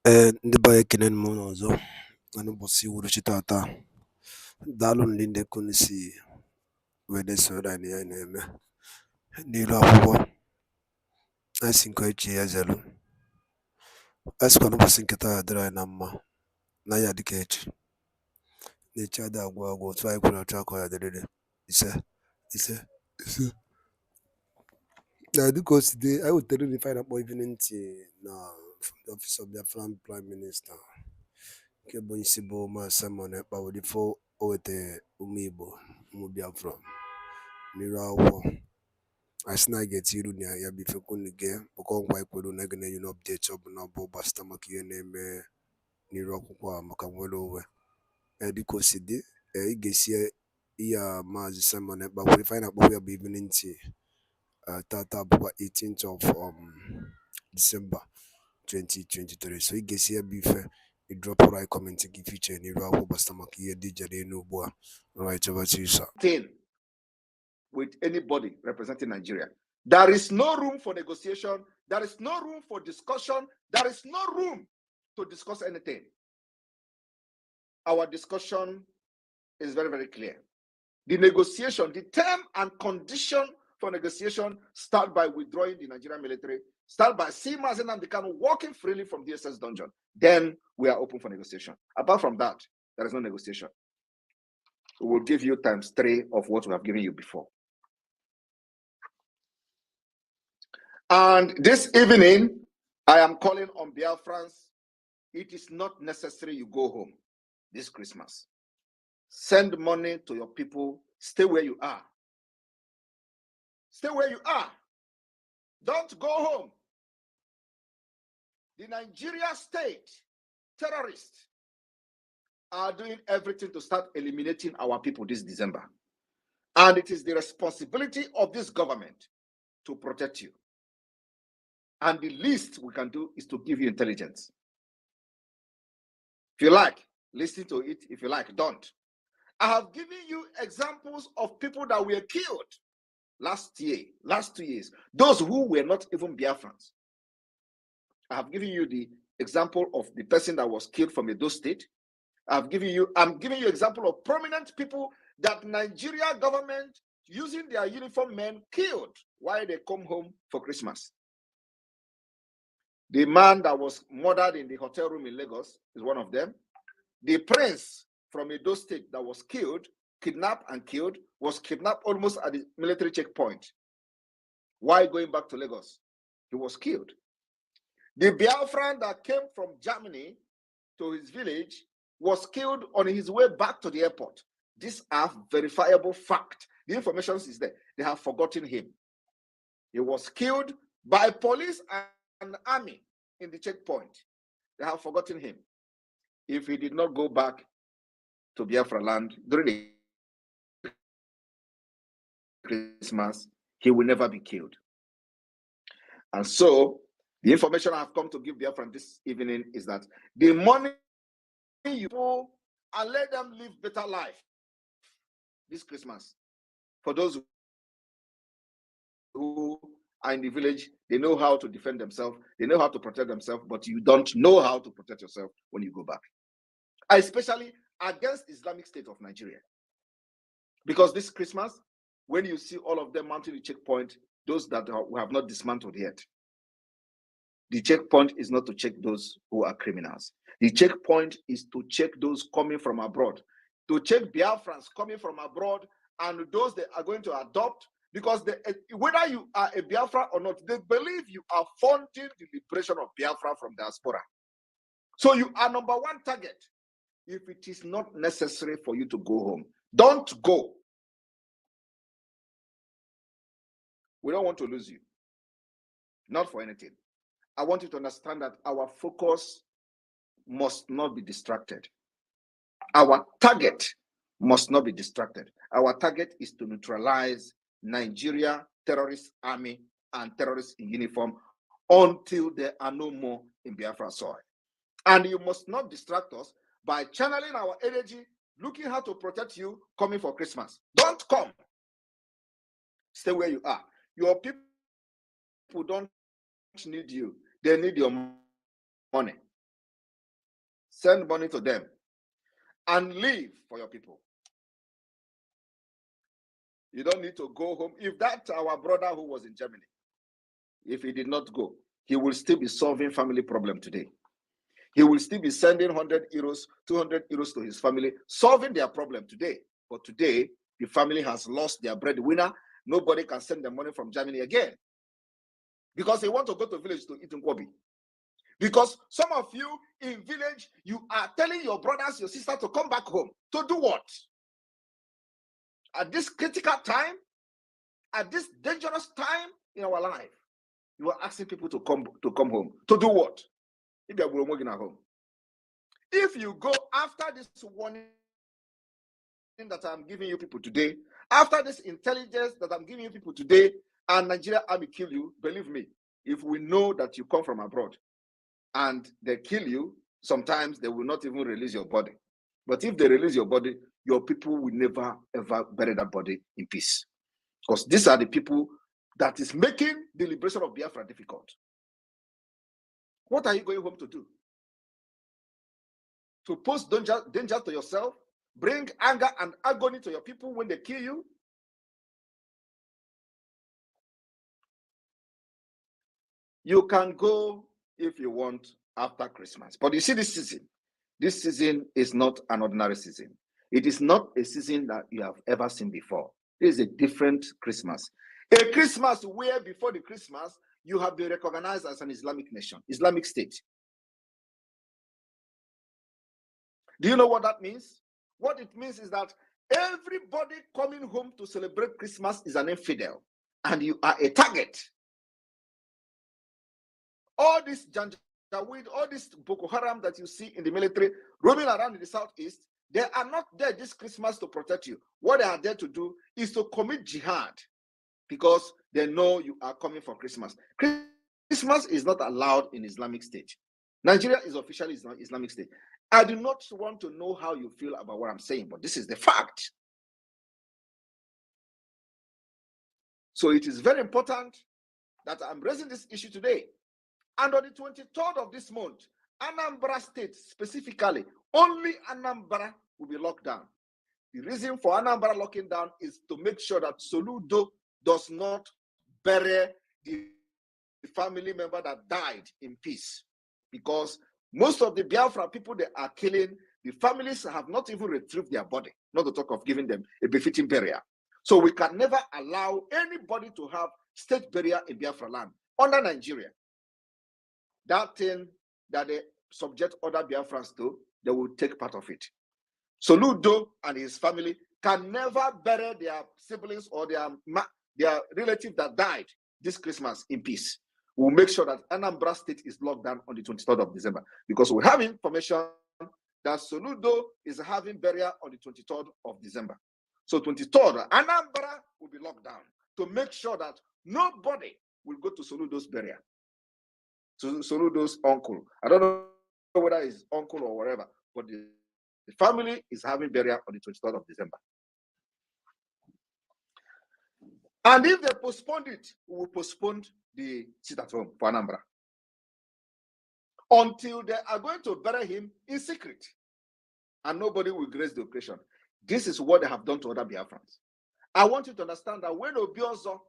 Ndị be anyị ekene m unu ọzọ na n'ụbọchị uhuruchi tata. Daalụ ndị ndekọ unu si wee na-esonyere anyị n'ihe anyị na-eme n'ilu akwụkwọ. Anyị si nke echi ya zelu. Anyị sịkwa n'ụbọchị nke taa dịrị anyị na mma na ya dịka echi. Na echi adị agwụ agwụ, otu anyị kwere otu aka ya dịrịrị. Ise ise ise. Na dịka o si dị, anyị wetara ife anyị na-akpọ evening tea na from the office of Biafran Prime Minister nke bụ onyeisi bụ Mazi Simon Ekpa were ife o wetara ụmụ Igbo, ụmụ Biafra n'iru akwụkwọ. Anyị sị na anyị ga-eti iru na ya bụ ife kwunu gee maka ọgwa anyị kwere na ga na-enye n'ọpdeti ọbụla bụ gbasịta maka ihe na-eme n'iru akwụkwọ a maka nwere onwe. Dịka o si dị, ị ga-esi ihe a Mazi Simon Ekpa were ife anyị na-akpọ ya bụ evening tea. Tata bụkwa 18th of December 2023. So ị ga-esi ya bụ ife ịdrọpụrụ anyị kọmentị gị ife iche n'iru akwụkwọ gbasịta maka ihe dị ije n'elu ugbu a. Right, over to you, sir. With anybody representing Nigeria. There is no room for negotiation. There is no room for discussion. There is no room to discuss anything. Our discussion is very, very clear. The negotiation, the term and condition for negotiation start by withdrawing the Nigerian military, start by seeing Mazi Nnamdi Kanu walking freely from the SS dungeon. Then we are open for negotiation. Apart from that, there is no negotiation. We will give you ×3 of what we have given you before. And this evening, I am calling on Biafrans. It is not necessary you go home this Christmas. Send money to your people. Stay where you are. Stay where you are. Don't go home. The Nigeria state terrorists are doing everything to start eliminating our people this December. And it is the responsibility of this government to protect you. And the least we can do is to give you intelligence. If you like, listen to it. If you like, don't. I have given you examples of people that were killed last 2 years, those who were not even Biafrans. I have given you the example of the person that was killed from Edo State. I'm giving you example of prominent people that Nigeria government using their uniform men killed while they come home for Christmas. The man that was murdered in the hotel room in Lagos is one of them. The prince from Edo State that was killed, kidnapped and killed, was kidnapped almost at the military checkpoint. While going back to Lagos, he was killed. The Biafran that came from Germany to his village was killed on his way back to the airport. These are verifiable facts. The information is there. They have forgotten him. He was killed by police and army in the checkpoint. They have forgotten him. If he did not go back to Biafra land during the Christmas, he will never be killed. And so, the information I have come to give Biafra this evening is that the money you pull and let them live better life this Christmas. For those who are in the village, they know how to defend themselves, they know how to protect themselves, but you don't know how to protect yourself when you go back. Especially against Islamic State of Nigeria. Because this Christmas, when you see all of them mounting the checkpoint, those that we have not dismantled yet, the checkpoint is not to check those who are criminals. The checkpoint is to check those coming from abroad, to check Biafrans coming from abroad and those they are going to adopt, because whether you are a Biafra or not, they believe you are funding the liberation of Biafra from diaspora. So you are number one target. If it is not necessary for you to go home, don't go. We don't want to lose you. Not for anything. I want you to understand that our focus must not be distracted. Our target must not be distracted. Our target is to neutralize Nigeria, terrorist army, and terrorists in uniform until there are no more in Biafra soil. And you must not distract us by channeling our energy, looking how to protect you coming for Christmas. Don't come. Stay where you are. Your people don't need you. They need your money. send money to them, and live for your people. You don't need to go home. If that our brother who was in Germany, if he did not go, he will still be solving family problem today. He will still be sending 100 euros, 200 euros to his family, solving their problem today. But today, the family has lost their breadwinner. Nobody can send them money from Germany again. Because they want to go to village to eat nkwobi. Because some of you in village, you are telling your brothers, your sisters to come back home. To do what? At this critical time, at this dangerous time in our life, you are asking people to come home. To do what? If you are working at home. If you go after this warning that I'm giving you people today, after this intelligence that I'm giving you people today, and Nigeria army kill you, believe me, if we know that you come from abroad and they kill you, sometimes they will not even release your body. But if they release your body, your people will never ever bury that body in peace. Because these are the people that is making the liberation of Biafra difficult. What are you going home to do? To pose danger to yourself, bring anger and agony to your people when they kill you? You can go if you want after Christmas. But you see this season is not an ordinary season. It is not a season that you have ever seen before. It is a different Christmas. A Christmas where before the Christmas, you have been recognized as an Islamic nation, Islamic state. Do you know what that means? What it means is that everybody coming home to celebrate Christmas is an infidel, and you are a target. All this Janjaweed, all this Boko Haram that you see in the military roaming around in the southeast, they are not there this Christmas to protect you. What they are there to do is to commit jihad, because they know you are coming for Christmas. Christmas is not allowed in Islamic State. Nigeria is officially Islamic State. I do not want to know how you feel about what I'm saying, but this is the fact. So it is very important that I'm raising this issue today. And on the 23rd of this month, Anambra State specifically, only Anambra will be locked down. The reason for Anambra locking down is to make sure that Soludo does not bury the family member that died in peace. Because most of the Biafra people they are killing, the families have not even retrieved their body, not to talk of giving them a befitting burial. So we can never allow anybody to have state burial in Biafra land under Nigeria. That thing that they subject other Biafrans to, they will take part of it. Soludo and his family can never bury their siblings or their relative that died this Christmas in peace. We'll make sure that Anambra State is locked down on the 23rd of December, because we have information that Soludo is having burial on the 23rd of December. So 23rd, Anambra will be locked down to make sure that nobody will go to Soludo's burial. Soludo's uncle. I don't know whether it's uncle or whatever, but the family is having burial on the 23rd of December. And if they postponed it, we will postpone the sit at home for Anambra until they are going to bury him in secret, and nobody will grace the occasion. This is what they have done to other Biafrans. I want you to understand that when Obiozo,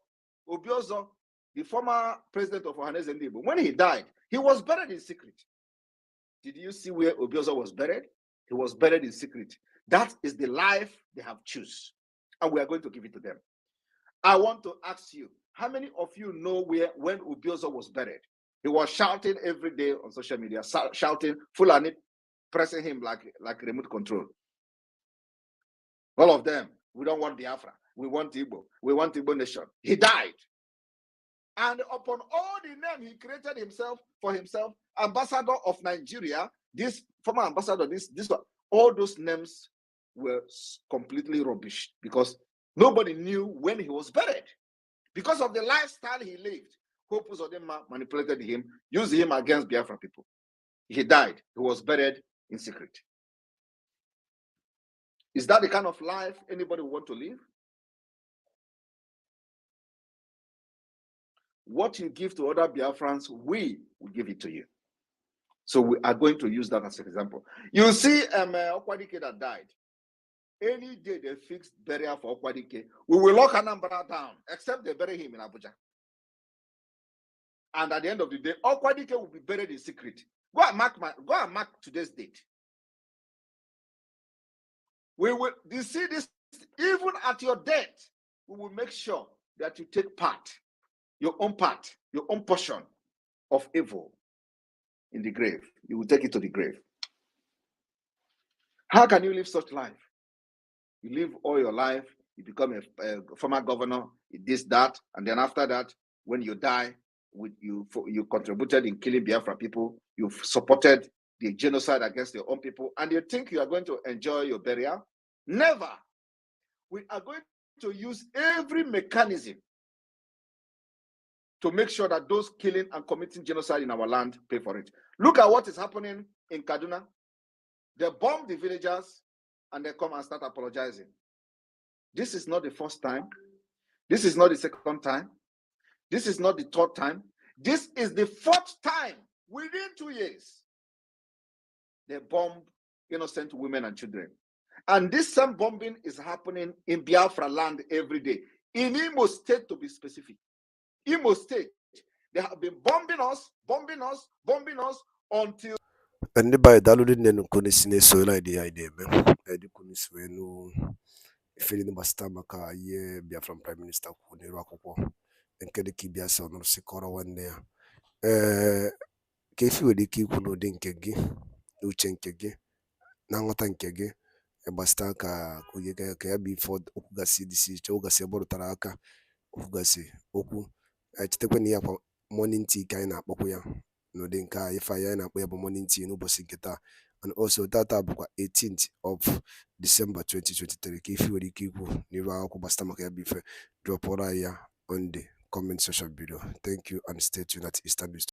the former president of Ohaneze Ndigbo, when he died, he was buried in secret. Did you see where Obiozo was buried? He was buried in secret. That is the life they have chosen, and we are going to give it to them. I want to ask you, how many of you know when Obiozo was buried? He was shouting every day on social media, shouting, Fulani, pressing him like remote control. All of them, we don't want Biafra. We want Igbo. We want Igbo nation. He died. And upon all the name he created for himself, ambassador of Nigeria, this former ambassador, all those names were completely rubbish, because nobody knew when he was buried. Because of the lifestyle he lived, Hope Uzodinma manipulated him, used him against Biafra people. He died. He was buried in secret. Is that the kind of life anybody would want to live? What you give to other Biafrans, we will give it to you. So we are going to use that as an example. You see Okwadike that died. Any day they fix burial for Okwadike, we will lock Anambra down, except they bury him in Abuja. And at the end of the day, Okwadike will be buried in secret. Go and mark today's date. We will, you see this, even at your death, we will make sure that you take your own portion of evil in the grave. You will take it to the grave. How can you live such life? You live all your life, you become a former governor, this, that, and then after that, when you die, you contributed in killing Biafra people, you've supported the genocide against your own people, and you think you are going to enjoy your burial? Never. We are going to use every mechanism to make sure that those killing and committing genocide in our land pay for it. Look at what is happening in Kaduna. They bomb the villagers and they come and start apologizing. This is not the first time. This is not the second time. This is not the third time. This is the fourth time within 2 years. They bomb innocent women and children. And this same bombing is happening in Biafra land every day. In Imo State, to be specific. Imo State, they have been bombing us until. And by Daludin and Kunisine Sola idea, Eddie Kuniswenu, feeling Bastamaka, ye Biafran Prime Minister Kuni Rakoko, and Kediki Biasa on Sikora one there. Kefi wedi ki kuno dinkegi, uchenkegi, nangotankegi, basta ka kuyega ka before okugasi disi chogasi aboro taraka okugasi oku chitekweni ya morning tea ka na akpokwu ya no dinka ifa ya na akpo ya morning tea no bosi nketa. And also data bukwa 18th of December 2023 kefi wedi ki ku niru akụ basta maka ya bife drop ora ya on the comment section video. Thank you and stay tuned at Eastern News.